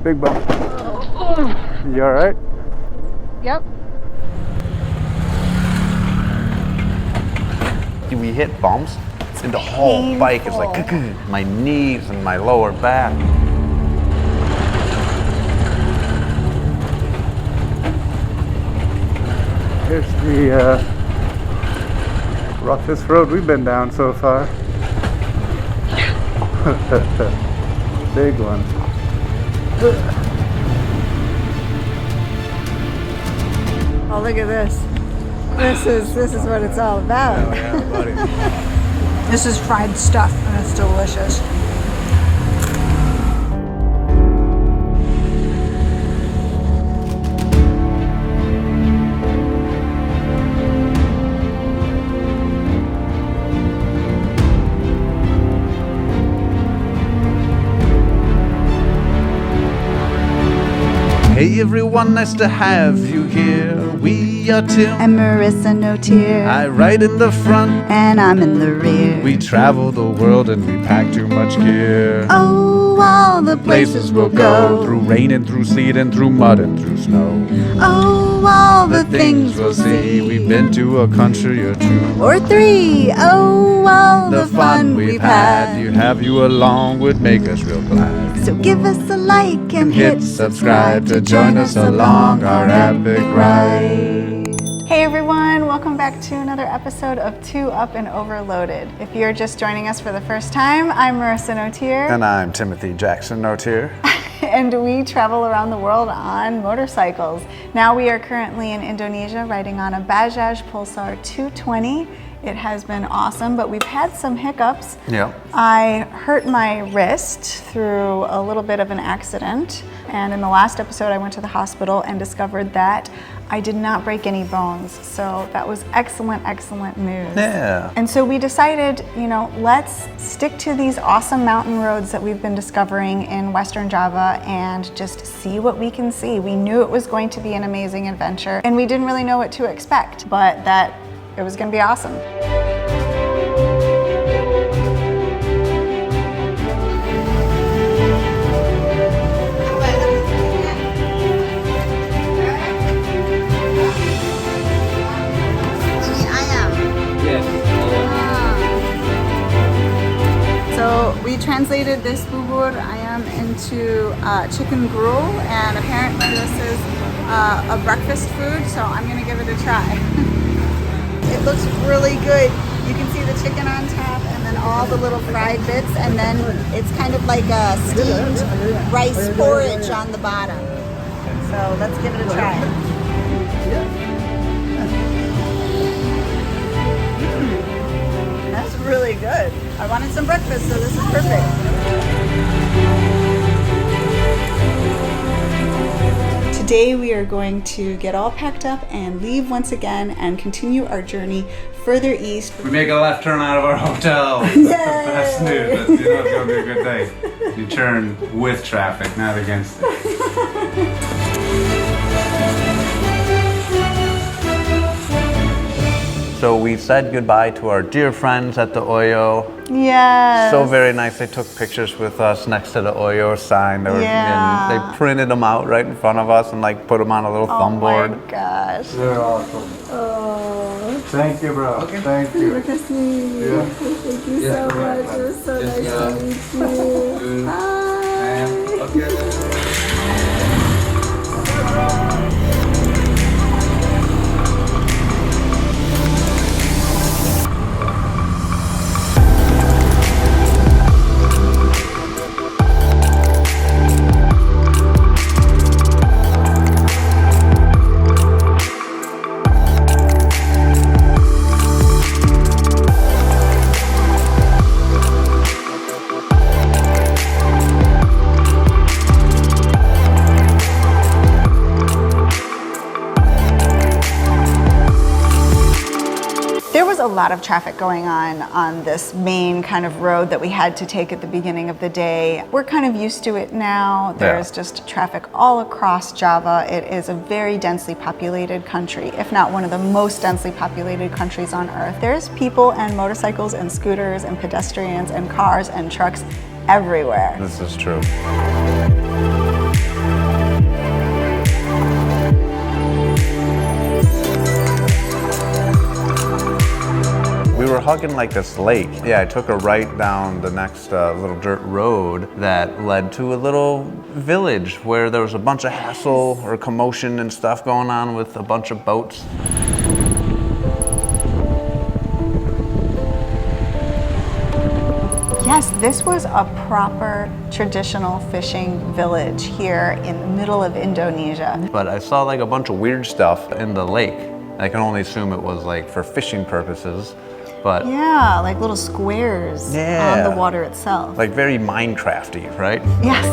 Big bump. You alright? Yep. We hit bumps, and the whole bike is like my knees and my lower back. Here's the roughest road we've been down so far. Big one. Oh, look at this. This is what it's all about. Oh, yeah, buddy. This is fried stuff and it's delicious. Hey everyone, nice to have you here. We are Tim and Marisa Notier. I ride in the front And I'm in the rear. We travel the world and we pack too much gear. Oh, all the places we'll go. Through rain and through sleet and through mud and through snow. Oh, all the things we'll see. We've been to a country or two. Or three. Oh, all the fun we've had. You have you along would make us real glad. So give us a like and Hit subscribe to join us along our epic ride. Hey everyone, welcome back to another episode of Two Up and Overloaded. If you're just joining us for the first time, I'm Marisa Notier. And I'm Timothy Jackson Notier. And we travel around the world on motorcycles. Now we are currently in Indonesia riding on a Bajaj Pulsar 220. It has been awesome, but we've had some hiccups. Yeah. I hurt my wrist through a little bit of an accident. And in the last episode, I went to the hospital and discovered that I did not break any bones. So that was excellent, excellent news. Yeah. And so we decided, let's stick to these awesome mountain roads that we've been discovering in Western Java and just see what we can see. We knew it was going to be an amazing adventure and we didn't really know what to expect, but that it was going to be awesome. So we translated this bubur ayam into chicken gruel, and apparently this is a breakfast food, so I'm going to give it a try. It looks really good. You can see the chicken on top and then all the little fried bits, and then it's kind of like a steamed rice porridge on the bottom. So let's give it a try. That's really good. I wanted some breakfast, so this is perfect. Today we are going to get all packed up and leave once again and continue our journey further east. We make a left turn out of our hotel. That's new. It's going to be a good day. You turn with traffic, not against it. So we said goodbye to our dear friends at the Oyo. Yes. So very nice. They took pictures with us next to the Oyo sign. And they printed them out right in front of us and put them on a little thumb board. Oh my gosh. They're awesome. Oh. Thank you, bro. Okay. Thank you. Look at me. Yeah. Thank you so much. It was so nice to meet you. Hi. A lot of traffic going on this main kind of road that we had to take at the beginning of the day. We're kind of used to it now. There's just traffic all across Java. It is a very densely populated country, if not one of the most densely populated countries on earth. There's people and motorcycles and scooters and pedestrians and cars and trucks everywhere. This is true. hugging like this lake. Yeah, I took a right down the next little dirt road that led to a little village where there was a bunch of hassle or commotion and stuff going on with a bunch of boats. Yes, this was a proper traditional fishing village here in the middle of Indonesia. But I saw like a bunch of weird stuff in the lake. I can only assume it was like for fishing purposes, but yeah, like little squares on the water itself. Like very Minecrafty, right? Yes.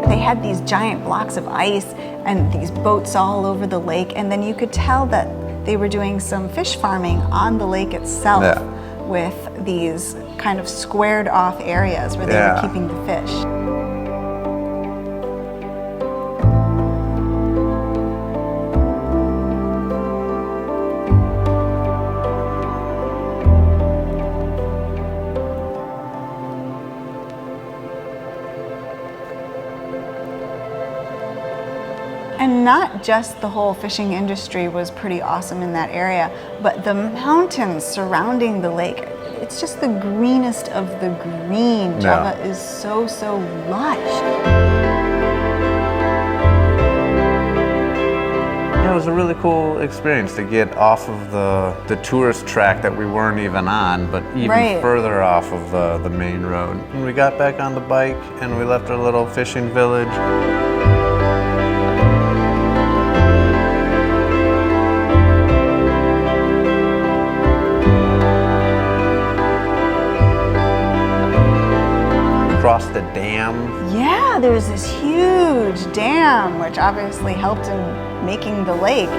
They had these giant blocks of ice and these boats all over the lake, and then you could tell that they were doing some fish farming on the lake itself with these kind of squared off areas where they were keeping the fish. And not just the whole fishing industry was pretty awesome in that area, but the mountains surrounding the lake. It's just the greenest of the green. Java is so, so lush. Yeah, it was a really cool experience to get off of the tourist track that we weren't even on, but even further off of the main road. And we got back on the bike and we left our little fishing village. Across the dam. Yeah, there was this huge dam, which obviously helped in making the lake.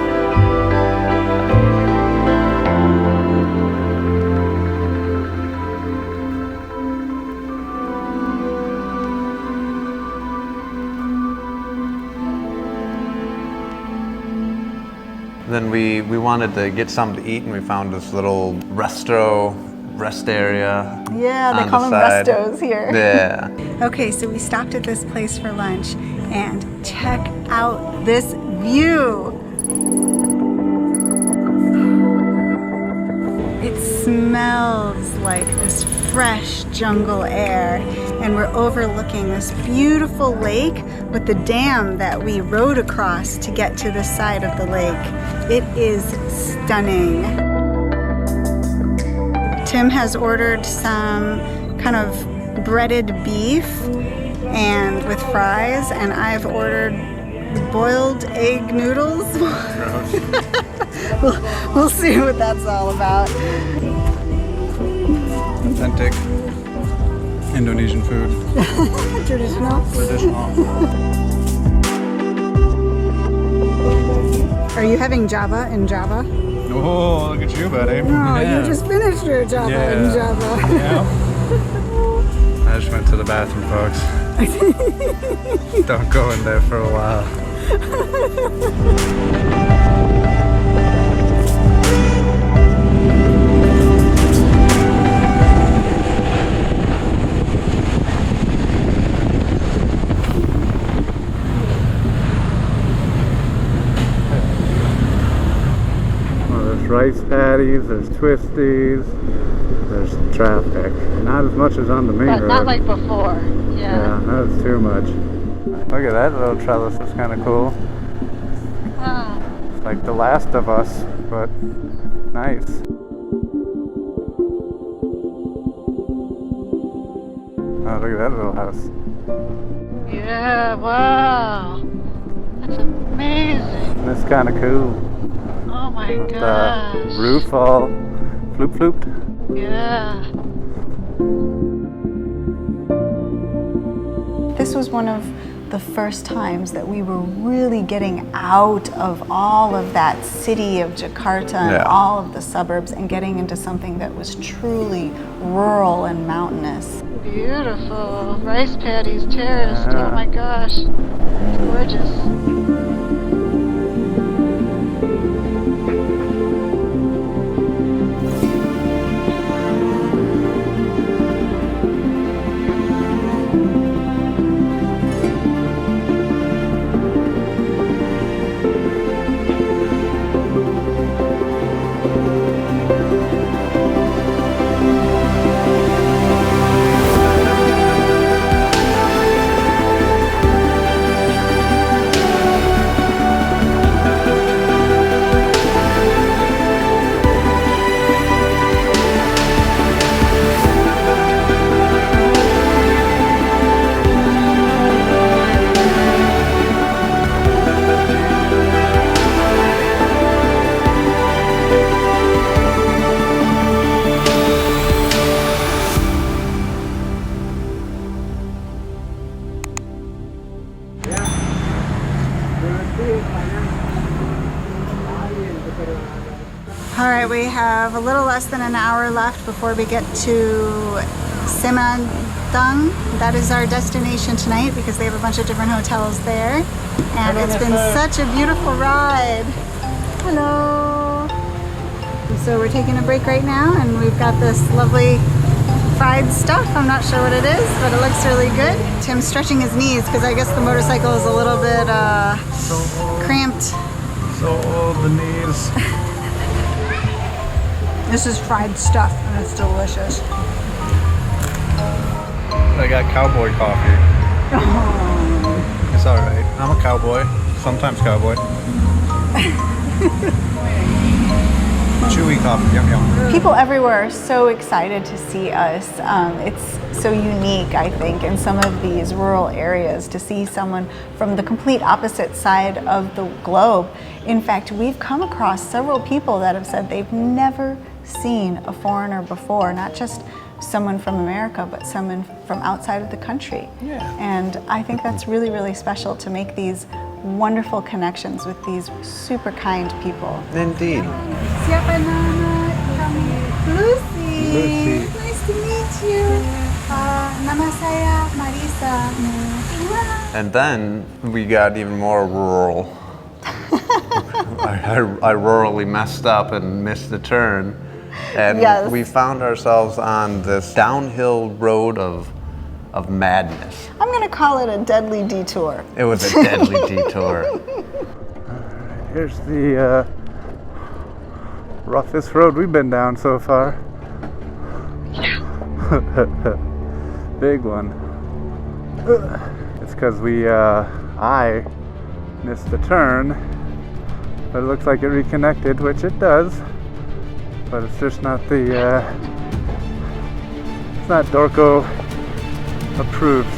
Then we wanted to get something to eat, and we found this little rest area. Yeah, they call them restos here. Yeah. Okay, so we stopped at this place for lunch, and check out this view. It smells like this fresh jungle air, and we're overlooking this beautiful lake with the dam that we rode across to get to this side of the lake. It is stunning. Tim has ordered some kind of breaded beef and with fries, and I've ordered boiled egg noodles. We'll see what that's all about. Authentic Indonesian food. Traditional. Are you having Java in Java? Oh, look at you, buddy. No, you just finished your Java in Java. Yeah. I just went to the bathroom, folks. Don't go in there for a while. Rice patties, there's twisties, there's traffic. Not as much as on the main road. But not like before. Yeah, that's too much. Look at that little trellis, it's kind of cool. It's like The Last of Us, but nice. Oh, look at that little house. Yeah, wow. That's amazing. That's kind of cool. Oh my With gosh. the roof all flooped. Yeah. This was one of the first times that we were really getting out of all of that city of Jakarta and all of the suburbs and getting into something that was truly rural and mountainous. Beautiful. Rice paddies terraced. Oh my gosh. Gorgeous. All right, we have a little less than an hour left before we get to Semandang. That is our destination tonight because they have a bunch of different hotels there. And it's been such a beautiful ride. Hello. So we're taking a break right now and we've got this lovely fried stuff. I'm not sure what it is, but it looks really good. Tim's stretching his knees because I guess the motorcycle is a little bit cramped. So old, the knees. This is fried stuff and it's delicious. I got cowboy coffee. It's all right. I'm a cowboy. Sometimes cowboy. Chewy coffee. Yum yum. People everywhere are so excited to see us. It's so unique, I think, in some of these rural areas to see someone from the complete opposite side of the globe. In fact, we've come across several people that have said they've never seen a foreigner before, not just someone from America, but someone from outside of the country. Yeah. And I think that's really, really special to make these wonderful connections with these super kind people. Indeed. Siapa nama kami? Lucy. Lucy. Nice to meet you. Nama saya Marisa. And then we got even more rural. I rurally messed up and missed the turn. And Yes. we found ourselves on this downhill road of madness. I'm gonna call it a deadly detour. It was a deadly detour. Here's the roughest road we've been down so far. Big one. It's because I missed the turn, but it looks like it reconnected, which it does. But it's just not the, it's not Dorco approved.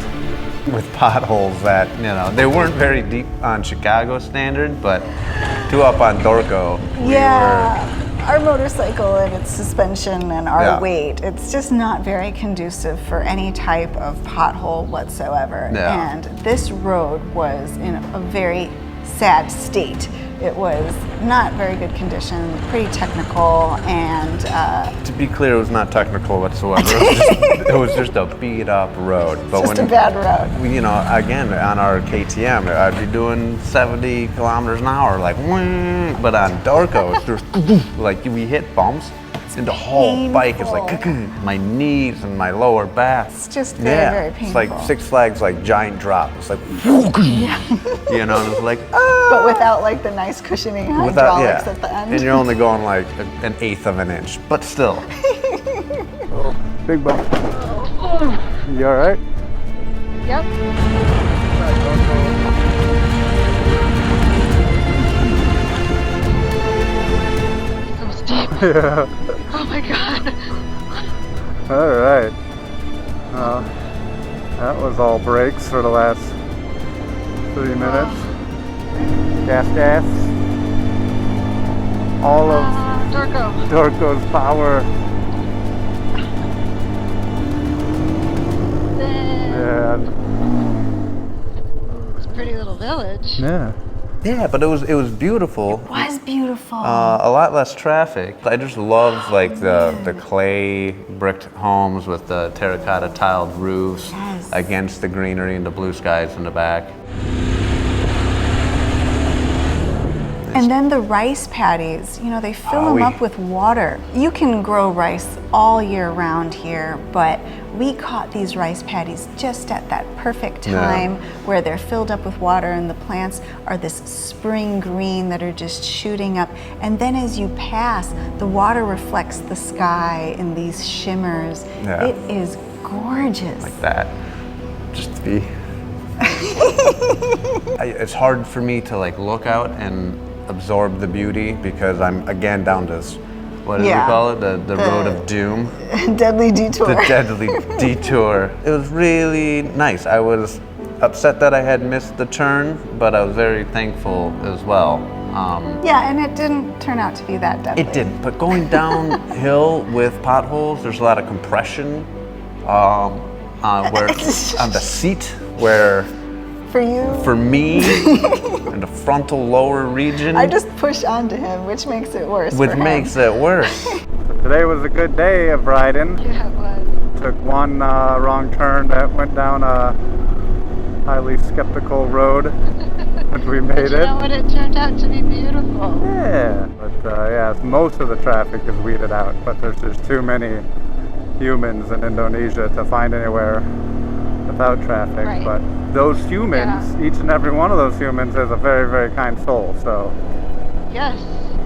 With potholes that, they weren't very deep on Chicago standard, but two up on Dorco. Our motorcycle and its suspension and our weight, it's just not very conducive for any type of pothole whatsoever. Yeah. And this road was in a very sad state. It was not very good condition, pretty technical, and To be clear, it was not technical whatsoever. It was just a beat up road. But just a bad road. Again, on our KTM, I'd be doing 70 kilometers an hour, like, "Wing," but on Dorco, it's just like we hit bumps, and the whole bike is like, my knees and my lower back. It's just very, very painful. It's like Six Flags, like giant drop. It's like, and it's like, But without like the nice cushioning hydraulics at the end. And you're only going like an eighth of an inch, but still. Big bump. You all right? Yep. So steep. Yeah. Oh my god. All right. Well, that was all brakes for the last 3 minutes. Gas. All of Dorco's power. Yeah. It's a pretty little village. Yeah. Yeah, but it was beautiful. It was beautiful. A lot less traffic. I just love like the clay bricked homes with the terracotta tiled roofs against the greenery and the blue skies in the back. And then the rice paddies, they fill them up with water. You can grow rice all year round here, but we caught these rice paddies just at that perfect time where they're filled up with water and the plants are this spring green that are just shooting up. And then as you pass, the water reflects the sky in these shimmers. Yeah. It is gorgeous. Like that. Just to be. It's hard for me to like look out and absorb the beauty because I'm again down this, what do we call it? The road of doom. Deadly detour. The deadly detour. It was really nice. I was upset that I had missed the turn, but I was very thankful as well. Yeah, and it didn't turn out to be that deadly. It didn't, but going downhill with potholes, there's a lot of compression where on the seat where For you? For me, in the frontal lower region. I just push onto him, which makes it worse. Which makes it worse. Today was a good day of riding. Yeah, it was. Took one wrong turn that went down a highly skeptical road, but we made But you it. know what? It turned out to be beautiful. Yeah, but yeah, most of the traffic is weeded out, but there's just too many humans in Indonesia to find anywhere without traffic. Right. But those humans, each and every one of those humans is a very, very kind soul, so Yes.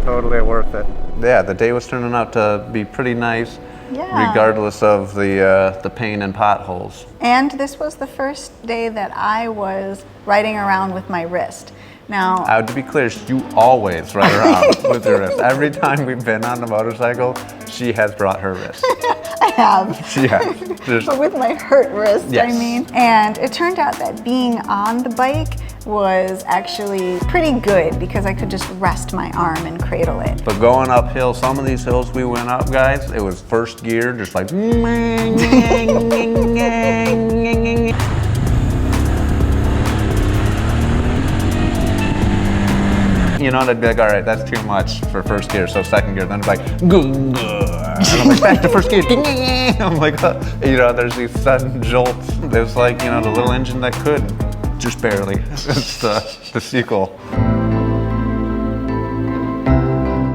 totally worth it. Yeah, the day was turning out to be pretty nice, regardless of the pain and potholes. And this was the first day that I was riding around with my wrist. Now, To be clear, you always ride around with your wrist. Every time we've been on the motorcycle, she has brought her wrist. I have. She has. But with my hurt wrist, Yes. I mean. And it turned out that being on the bike was actually pretty good because I could just rest my arm and cradle it. But going uphill, some of these hills we went up, guys, it was first gear, just like. You know, they'd be like, all right, that's too much for first gear, so second gear. Then it's like, and I'm like, back to first gear. I'm like, you know, there's these sudden jolts. There's like, you know, the little engine that could, just barely. It's the sequel.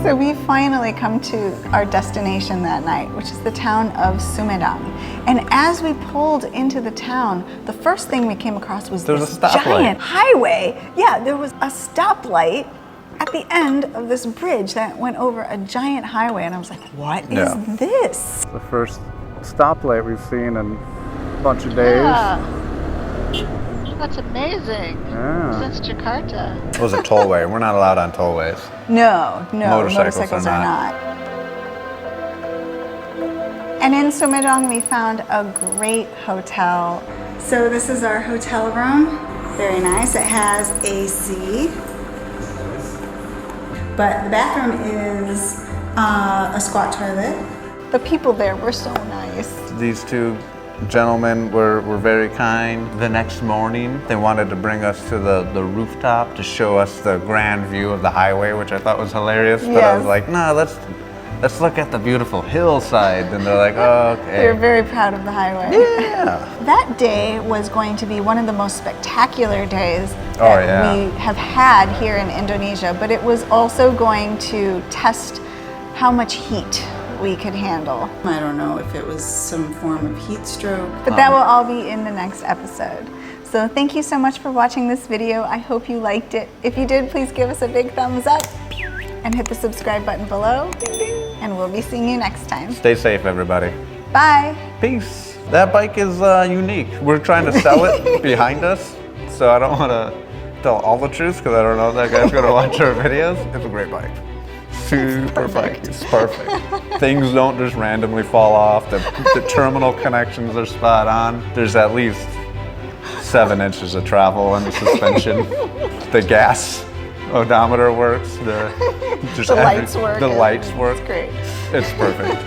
So we finally come to our destination that night, which is the town of Sumedang. And as we pulled into the town, the first thing we came across was There was this a stoplight. giant highway. Yeah, there was a stoplight at the end of this bridge that went over a giant highway. And I was like, what is this? The first stoplight we've seen in a bunch of days. That's amazing. Yeah. Since Jakarta. It was a tollway. We're not allowed on tollways. No, Motorcycles are are not. And in Sumedang, we found a great hotel. So this is our hotel room. Very nice. It has AC. But the bathroom is a squat toilet. The people there were so nice. These two gentlemen were very kind. The next morning, they wanted to bring us to the rooftop to show us the grand view of the highway, which I thought was hilarious. But I was like, no, let's look at the beautiful hillside. And they're like, oh, okay. They were very proud of the highway. Yeah. That day was going to be one of the most spectacular days Oh, that yeah. we have had here in Indonesia, but it was also going to test how much heat we could handle. I don't know if it was some form of heat stroke, but that will all be in the next episode. So thank you so much for watching this video. I hope you liked it. If you did, please give us a big thumbs up and hit the subscribe button below. Ding, ding. And we'll be seeing you next time. Stay safe, everybody. Bye. Peace. That bike is unique. We're trying to sell it behind us, so I don't want to tell all the truth because I don't know if that guy's going to watch our videos. It's a great bike. Super bike. It's perfect. Things don't just randomly fall off. The terminal connections are spot on. There's at least 7 inches of travel in the suspension. The gas odometer works. The lights work. The lights work. It's great. It's perfect.